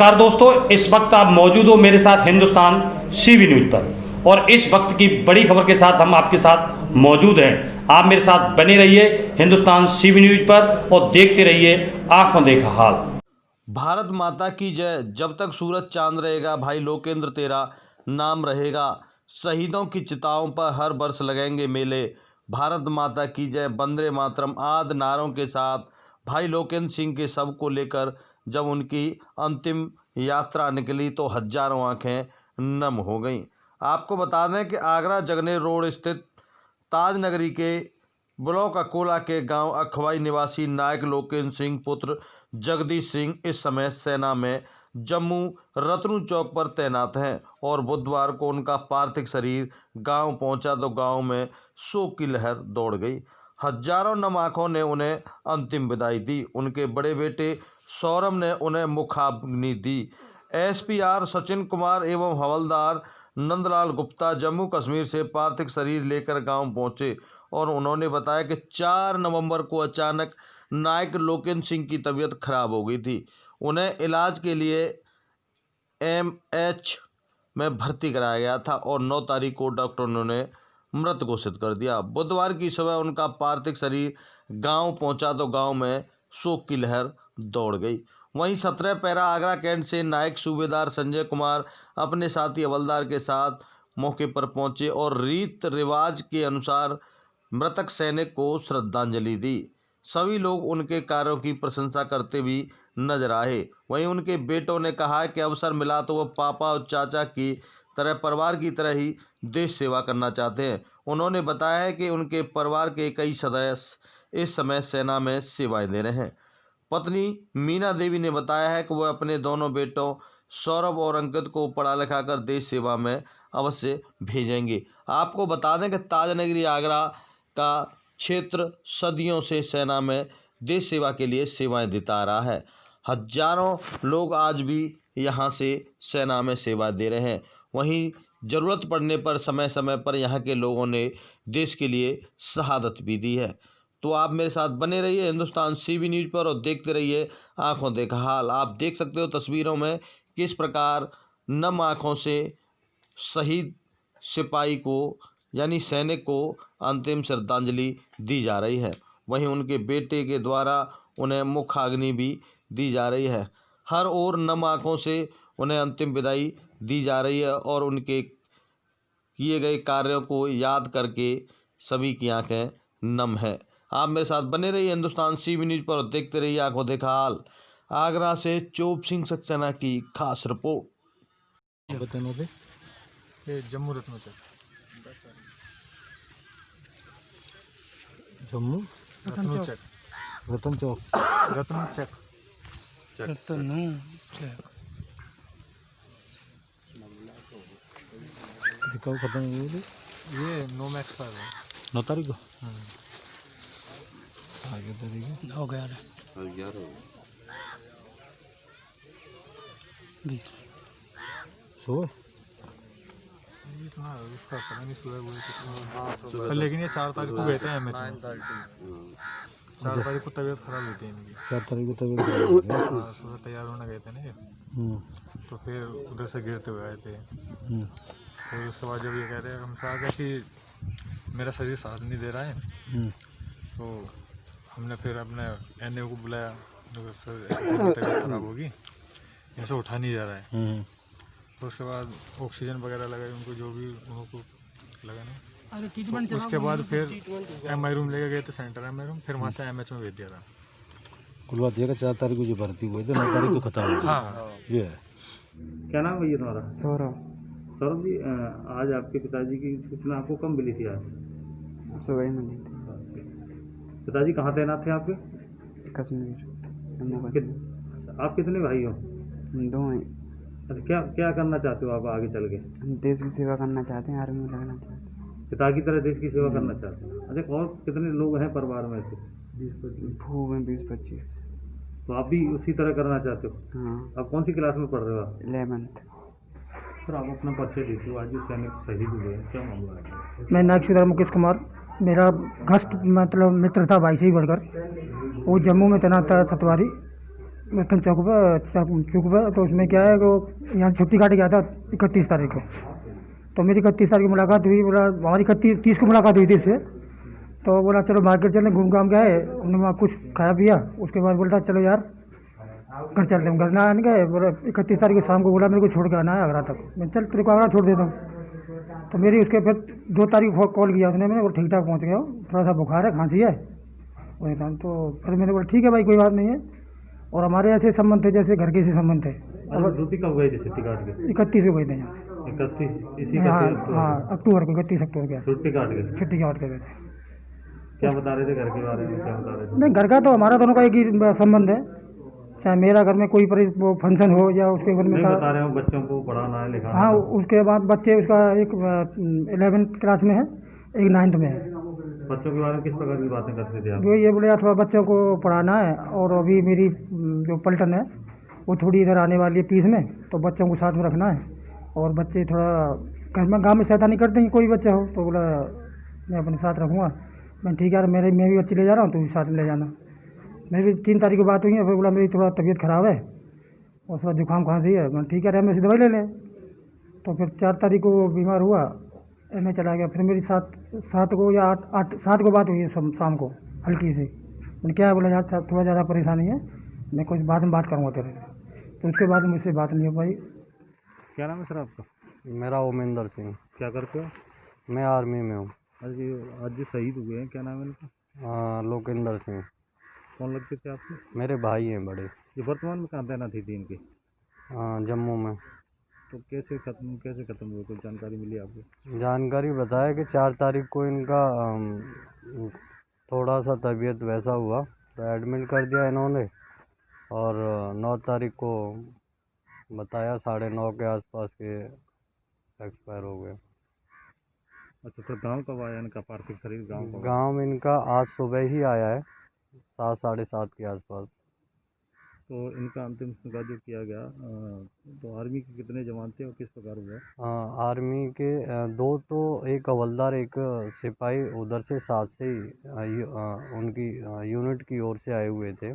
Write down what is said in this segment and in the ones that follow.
नमस्कार दोस्तों, इस वक्त आप मौजूद हो मेरे साथ हिंदुस्तान सीबी न्यूज पर और इस वक्त की बड़ी खबर के साथ हम आपके साथ मौजूद हैं। आप मेरे साथ बने रहिए हिंदुस्तान सीबी न्यूज पर और देखते रहिए आंखों देखा हाल। भारत माता की जय। जब तक सूरज चांद रहेगा भाई लोकेंद्र तेरा नाम रहेगा। शहीदों की चिताओं पर हर वर्ष लगेंगे मेले। भारत माता की जय, वंदे मातरम आदि नारों के साथ भाई लोकेंद्र सिंह के शव को लेकर जब उनकी अंतिम यात्रा निकली तो हजारों आंखें नम हो गईं। आपको बता दें कि आगरा जगनेर रोड स्थित ताज नगरी के ब्लॉक अकोला के गांव अखवाई निवासी नायक लोकेंद्र सिंह पुत्र जगदीश सिंह इस समय सेना में जम्मू रतनू चौक पर तैनात हैं और बुधवार को उनका पार्थिव शरीर गांव पहुंचा तो गांव में शोक की लहर दौड़ गई। हजारों नम आंखों ने उन्हें अंतिम विदाई दी। उनके बड़े बेटे सौरभ ने उन्हें मुखाग्नि दी। एसपीआर सचिन कुमार एवं हवलदार नंदलाल गुप्ता जम्मू कश्मीर से पार्थिव शरीर लेकर गांव पहुंचे और उन्होंने बताया कि 4 नवंबर को अचानक नायक लोकेंद्र सिंह की तबीयत खराब हो गई थी। उन्हें इलाज के लिए एमएच में भर्ती कराया गया था और 9 तारीख को डॉक्टरों ने उन्हें मृत घोषित कर दिया। बुधवार की सुबह उनका पार्थिव शरीर गांव पहुंचा तो गांव में शोक की लहर दौड़ गई। वहीं 17 पैरा आगरा कैंट से नायक सूबेदार संजय कुमार अपने साथी हवलदार के साथ मौके पर पहुंचे और रीत रिवाज के अनुसार मृतक सैनिक को श्रद्धांजलि दी। सभी लोग उनके कार्यों की प्रशंसा करते भी नजर आए। वहीं उनके बेटों ने कहा कि अवसर मिला तो वह पापा और चाचा की तरह परिवार की तरह ही देश सेवा करना चाहते हैं। उन्होंने बताया है कि उनके परिवार के कई सदस्य इस समय सेना में सेवाएं दे रहे हैं। पत्नी मीना देवी ने बताया है कि वह अपने दोनों बेटों सौरभ और अंकित को पढ़ा लिखा कर देश सेवा में अवश्य भेजेंगे। आपको बता दें कि ताजनगरी आगरा का क्षेत्र सदियों से सेना में देश सेवा के लिए सेवाएं देता आ रहा है। हजारों लोग आज भी यहां से सेना में सेवा दे रहे हैं। वहीं ज़रूरत पड़ने पर समय समय पर यहां के लोगों ने देश के लिए शहादत भी दी है। तो आप मेरे साथ बने रहिए हिंदुस्तान सीबी न्यूज पर और देखते रहिए आंखों देखा हाल। आप देख सकते हो तस्वीरों में किस प्रकार नम आंखों से शहीद सिपाही को यानी सैनिक को अंतिम श्रद्धांजलि दी जा रही है। वहीं उनके बेटे के द्वारा उन्हें मुखाग्नि भी दी जा रही है। हर ओर नम आंखों से उन्हें अंतिम विदाई दी जा रही है और उनके किए गए कार्यों को याद करके सभी की आंखें नम है। आप मेरे साथ बने रहिए हिंदुस्तान सीबी न्यूज पर और देखते रहिए आंखों देखा हाल। आगरा से चोप सिंह सक्सेना की खास रिपोर्ट। जम्मू रत्न चौक, जम्मू रत्न चौक, रतन चौक, रत्न चौक, रतन चौक। दिखाओ खत्म ये 9 मैक्स पर है। 9 तारीख को आगे तारीख हो गया 20 सुबह इतना उसका पता नहीं सुबह वो लेकिन ये 4 तारीख को गए थे एमएच में। 4 तारीख को तबीयत खराब हुई थी इनकी। 4 तारीख को तबीयत खराब हुई थी। सुबह तैयार होने गए थे ना ये, तो फिर उधर से गिरते हुए आए थे। फिर उसके बाद जब ये कह रहे हैं हमसे आ गया कि मेरा शरीर साथ नहीं दे रहा है, तो हमने फिर अपने एनए को बुलाया। तबीयत खराब होगी, ऐसे उठा नहीं जा रहा है। तो उसके बाद ऑक्सीजन वगैरह लगाई उनको, जो भी उनको लगा नहीं। तो उसके बाद फिर एमआई रूम लेके गए थे, सेंटर एमआई रूम। फिर वहाँ से एमएच में भेज दिया था। कुल बात यह 4 तारीख को जो भर्ती हुए थे 9 तारीख को खत्म हो गया। हाँ, ये है। क्या नाम है ये तुम्हारा? सौरभ। सौरभ जी, आज आपके पिताजी की सूचना आपको कब मिली थी? आज सुबह मिली थी। पिताजी कहाँ तैनात थे आपके? कश्मीर, जम्मू कश्मीर। आप कितने भाई हो? 2 हैं। अच्छा, क्या क्या करना चाहते हो आप आगे चल के? हम देश की सेवा करना चाहते हैं, आर्मी में लगना चाहते हैं। पिता की तरह देश की सेवा करना चाहते हैं। अच्छा, और कितने लोग हैं परिवार में से? 20-25। में 20-25। तो आप भी उसी तरह करना चाहते हो? हाँ। आप कौन सी क्लास में पढ़ रहे हो आप? 11th। सर, आप अपना परिचय दीजिए। आज जो सैनिक शहीद हुए हैं, क्या मामला है? मैं नायक सूबेदार मुकेश कुमार। मेरा घस्ट मतलब मित्र था भाई से ही बढ़कर। वो जम्मू में तैनात था, सतवारी। मक्खन चौक पर तो उसमें क्या है वो यहाँ छुट्टी काट गया था 31 तारीख को। तो मेरी 31 तारीख को मुलाकात हुई, बोला हमारी 30 को मुलाकात हुई थी इससे। तो बोला चलो मार्केट चलें, घूम घाम के आए, हमने वहाँ कुछ खाया पिया। उसके बाद बोलता चलो यार घर चलते हैं। घर ना आने गए, बोला 31 तारीख को शाम को बोला मेरे को छोड़ के आना है आगरा तक। मैं चल तेरे को आगरा छोड़ देता हूँ। तो मेरी उसके फिर 2 तारीख को कॉल किया उसने, मैंने वो ठीक ठाक पहुँच गया हूँ, थोड़ा सा बुखार है, खांसी है वही था। तो फिर मैंने बोला ठीक है भाई कोई बात नहीं है। और हमारे ऐसे संबंध थे जैसे घर के से संबंध थे। ड्यूटी कब गई थी छुट्टी काट के? 31 को गए थे यहाँ, 31 इसी हाँ अक्टूबर को, 31 अक्टूबर के छुट्टी काट के छुट्टी काट के गए थे। क्या बता रहे थे घर के बारे में, क्या बता रहे थे? नहीं घर का तो हमारा दोनों का एक ही संबंध है, चाहे मेरा घर में कोई वो फंक्शन हो या उसके घर में नहीं बता रहे हो बच्चों को पढ़ाना है लिखाना। हाँ उसके बाद बच्चे उसका एक 11th क्लास में है, एक 9th में है। बच्चों के बारे में किस प्रकार की बातें करते थे आप? वो ये बोले थोड़ा बच्चों को पढ़ाना है, और अभी मेरी जो पलटन है वो थोड़ी इधर आने वाली है पीस में, तो बच्चों को साथ में रखना है। और बच्चे थोड़ा घर में गाँव में शैतानी करते हैं, कोई बच्चा हो तो बोला मैं अपने साथ रखूँगा। मैं ठीक है मैं भी बच्चे ले जा रहा हूँ, तू भी साथ में ले जाना। मेरी 3 तारीख को बात हुई है, फिर बोला मेरी थोड़ा तबीयत ख़राब है और थोड़ा जुकाम खांसी है। मैं ठीक है मैं दवाई ले लें। तो फिर 4 तारीख को वो बीमार हुआ, मैं चला गया। फिर मेरी 7 को या 7 को बात हुई है शाम को हल्की सी। मैंने क्या है, बोला यार थोड़ा ज़्यादा परेशानी है, मैं कुछ बाद में बात करूँगा तेरे से। तो उसके बाद मुझसे बात नहीं हो पाई। क्या नाम है सर आपका? मेरा ओमेंदर सिंह। क्या करते हो? मैं आर्मी में हूँ। आज जो शहीद हुए हैं क्या नाम है इनका? लोकेंद्र सिंह कौन लगते थे आपको? मेरे भाई हैं बड़े। ये वर्तमान में कहाँ तैनात थी इनकी? जम्मू में। तो कैसे खत्म हुए, कुछ जानकारी मिली आपको? जानकारी बताया कि 4 तारीख को इनका थोड़ा सा तबीयत वैसा हुआ तो एडमिट कर दिया इन्होंने, और 9 तारीख को बताया 9:30 के आसपास के एक्सपायर हो गए। अच्छा तो गांव कब आया इनका पार्थिव शरीर? गांव में इनका आज सुबह ही आया है 7 साढ़े 7 के आसपास। तो इनका अंतिम संस्कार जो किया गया, तो आर्मी के कितने जवान थे और किस प्रकार हुआ? आर्मी के 2 तो, एक हवलदार एक सिपाही उधर से साथ से ही उनकी यूनिट की ओर से आए हुए थे।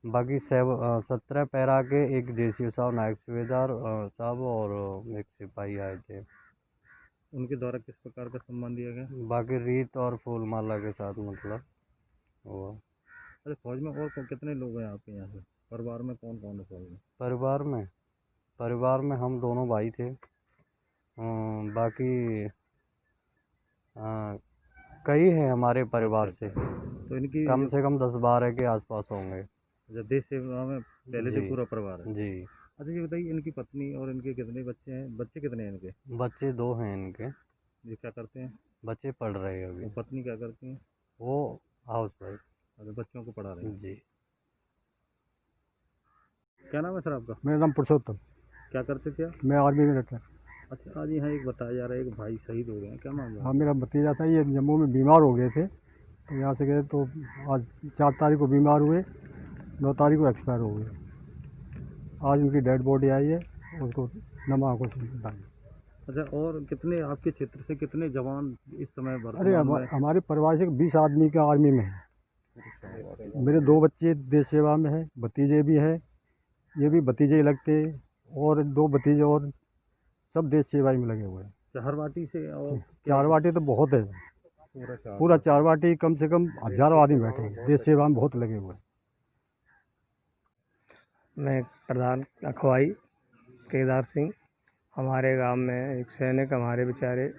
बाकी 17 पैरा के एक जेसी साहब, नायक सूबेदार साहब और एक सिपाही आए थे। उनके द्वारा किस प्रकार का सम्मान दिया गया? बाकी रीत और फूलमाला के साथ मतलब हुआ। अरे फौज में और कितने लोग हैं आपके यहाँ से? परिवार में कौन कौन है फौज में? परिवार में हम दोनों भाई थे। बाकी कई हैं हमारे परिवार से, तो इनकी कम से कम 10-12 के आसपास होंगे। जब देश सेवा में पहले से पूरा परिवार है जी। अच्छा ये बताइए इनकी पत्नी और इनके कितने बच्चे हैं? बच्चे कितने हैं इनके? बच्चे 2 हैं इनके। ये क्या करते हैं? बच्चे पढ़ रहे हैं अभी। वो पत्नी क्या करती हैं? वो हाउस वाइफ। अच्छा बच्चों को पढ़ा रहे हैं। जी। क्या नाम है सर आपका? मेरा नाम पुरुषोत्तम। क्या करते थे आप? मैं आर्मी में रहता। अच्छा आज यहाँ एक बताया जा रहा है एक भाई शहीद हो गए हैं, क्या मामला? हाँ मेरा भतीजा था, ये जम्मू में बीमार हो गए थे तो यहाँ से गए, तो आज 4 तारीख को बीमार हुए, 9 तारीख को एक्सपायर हो गए। आज उनकी डेड बॉडी आई है, उसको नमा आंखों से निकाली। अच्छा और कितने आपके क्षेत्र से कितने जवान इस समय अरे हमारे परिवार से 20 आदमी का आर्मी में है। मेरे 2 बच्चे देश सेवा में हैं, भतीजे भी हैं, ये भी भतीजे ही लगते, और 2 भतीजे और सब देश सेवा में लगे हुए हैं। चहरवाटी से? और चारवाटी तो बहुत है, पूरा चारवाटी कम से कम 1000 आदमी बैठे हैं, देश सेवा में बहुत लगे हुए हैं। मैं प्रधान अखवाई केदार सिंह। हमारे गांव में एक सैनिक हमारे बेचारे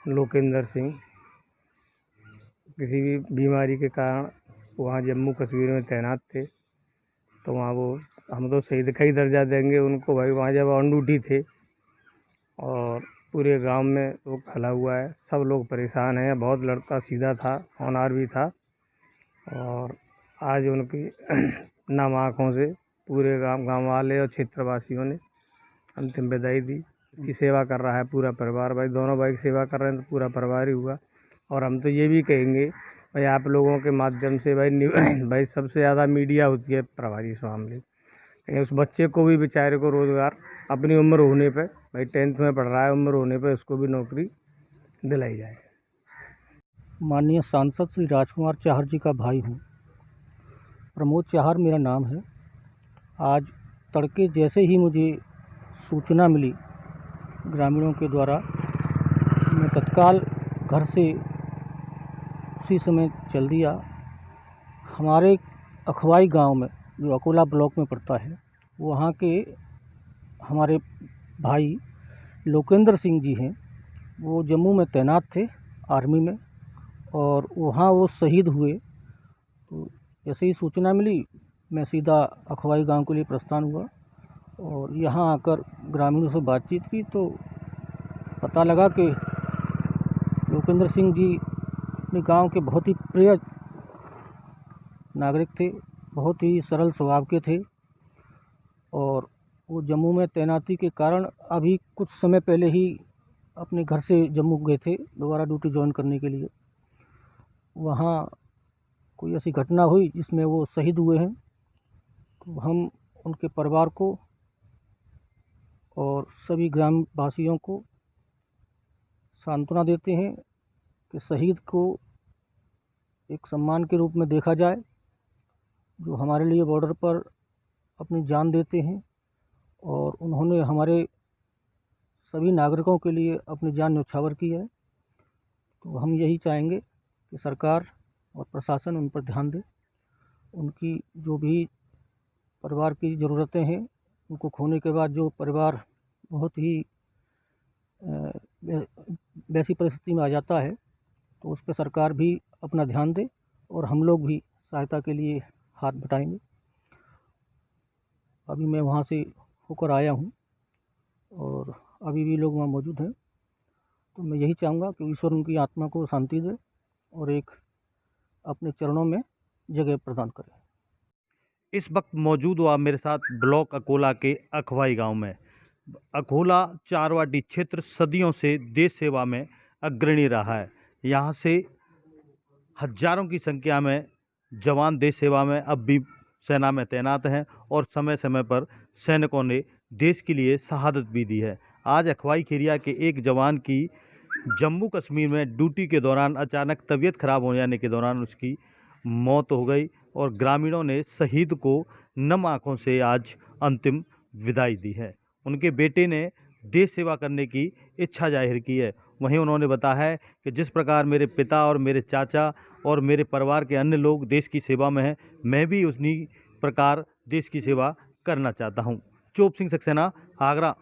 लोकेंद्र सिंह किसी भी बीमारी के कारण वहाँ जम्मू कश्मीर में तैनात थे, तो वहाँ वो हम तो शहीद का ही दर्जा देंगे उनको भाई, वहाँ जब ऑन ड्यूटी थे और पूरे गांव में वो खला हुआ है, सब लोग परेशान हैं। बहुत लड़का सीधा था, होनहार भी था, और आज उनकी नम आँखों से पूरे गांव वाले और क्षेत्रवासियों ने अंतिम विदाई दी। की सेवा कर रहा है पूरा परिवार, भाई दोनों भाई की सेवा कर रहे हैं तो पूरा परिवार ही हुआ। और हम तो ये भी कहेंगे भाई आप लोगों के माध्यम से भाई सबसे ज़्यादा मीडिया होती है प्रभारी इस मामले, लेकिन उस बच्चे को भी बेचारे को रोज़गार अपनी उम्र होने पे, भाई 10th में पढ़ रहा है, उम्र होने पे उसको भी नौकरी दिलाई जाए। माननीय सांसद श्री राजकुमार चाहर जी का भाई हूँ। प्रमोद चाहर मेरा नाम है। आज तड़के जैसे ही मुझे सूचना मिली ग्रामीणों के द्वारा, मैं तत्काल घर से उसी समय चल दिया। हमारे अखवाई गांव में, जो अकोला ब्लॉक में पड़ता है, वहाँ के हमारे भाई लोकेंद्र सिंह जी हैं, वो जम्मू में तैनात थे आर्मी में, और वहाँ वो शहीद हुए। तो जैसे ही सूचना मिली, मैं सीधा अखवाई गांव के लिए प्रस्थान हुआ और यहाँ आकर ग्रामीणों से बातचीत की तो पता लगा कि लोकेंद्र सिंह जी अपने गांव के बहुत ही प्रिय नागरिक थे, बहुत ही सरल स्वभाव के थे, और वो जम्मू में तैनाती के कारण अभी कुछ समय पहले ही अपने घर से जम्मू गए थे दोबारा ड्यूटी ज्वाइन करने के लिए। वहाँ कोई ऐसी घटना हुई जिसमें वो शहीद हुए हैं। तो हम उनके परिवार को और सभी ग्रामवासियों को सांत्वना देते हैं कि शहीद को एक सम्मान के रूप में देखा जाए, जो हमारे लिए बॉर्डर पर अपनी जान देते हैं और उन्होंने हमारे सभी नागरिकों के लिए अपनी जान न्यौछावर की है। तो हम यही चाहेंगे कि सरकार और प्रशासन उन पर ध्यान दे, उनकी जो भी परिवार की ज़रूरतें हैं, उनको खोने के बाद जो परिवार बहुत ही वैसी परिस्थिति में आ जाता है, तो उस पर सरकार भी अपना ध्यान दे और हम लोग भी सहायता के लिए हाथ बटाएंगे। अभी मैं वहाँ से होकर आया हूँ और अभी भी लोग वहाँ मौजूद हैं। तो मैं यही चाहूँगा कि ईश्वर उनकी आत्मा को शांति दे और एक अपने चरणों में जगह प्रदान करे। इस वक्त मौजूद हुआ मेरे साथ ब्लॉक अकोला के अखवाई गांव में। अकोला चारवाटी क्षेत्र सदियों से देश सेवा में अग्रणी रहा है। यहाँ से हजारों की संख्या में जवान देश सेवा में अब भी सेना में तैनात हैं और समय समय पर सैनिकों ने देश के लिए शहादत भी दी है। आज अखवाई खेरिया के एक जवान की जम्मू कश्मीर में ड्यूटी के दौरान अचानक तबीयत खराब हो जाने के दौरान उसकी मौत हो गई और ग्रामीणों ने शहीद को नम आंखों से आज अंतिम विदाई दी है। उनके बेटे ने देश सेवा करने की इच्छा जाहिर की है। वहीं उन्होंने बताया है कि जिस प्रकार मेरे पिता और मेरे चाचा और मेरे परिवार के अन्य लोग देश की सेवा में हैं, मैं भी उसी प्रकार देश की सेवा करना चाहता हूं। चोप सिंह सक्सेना, आगरा।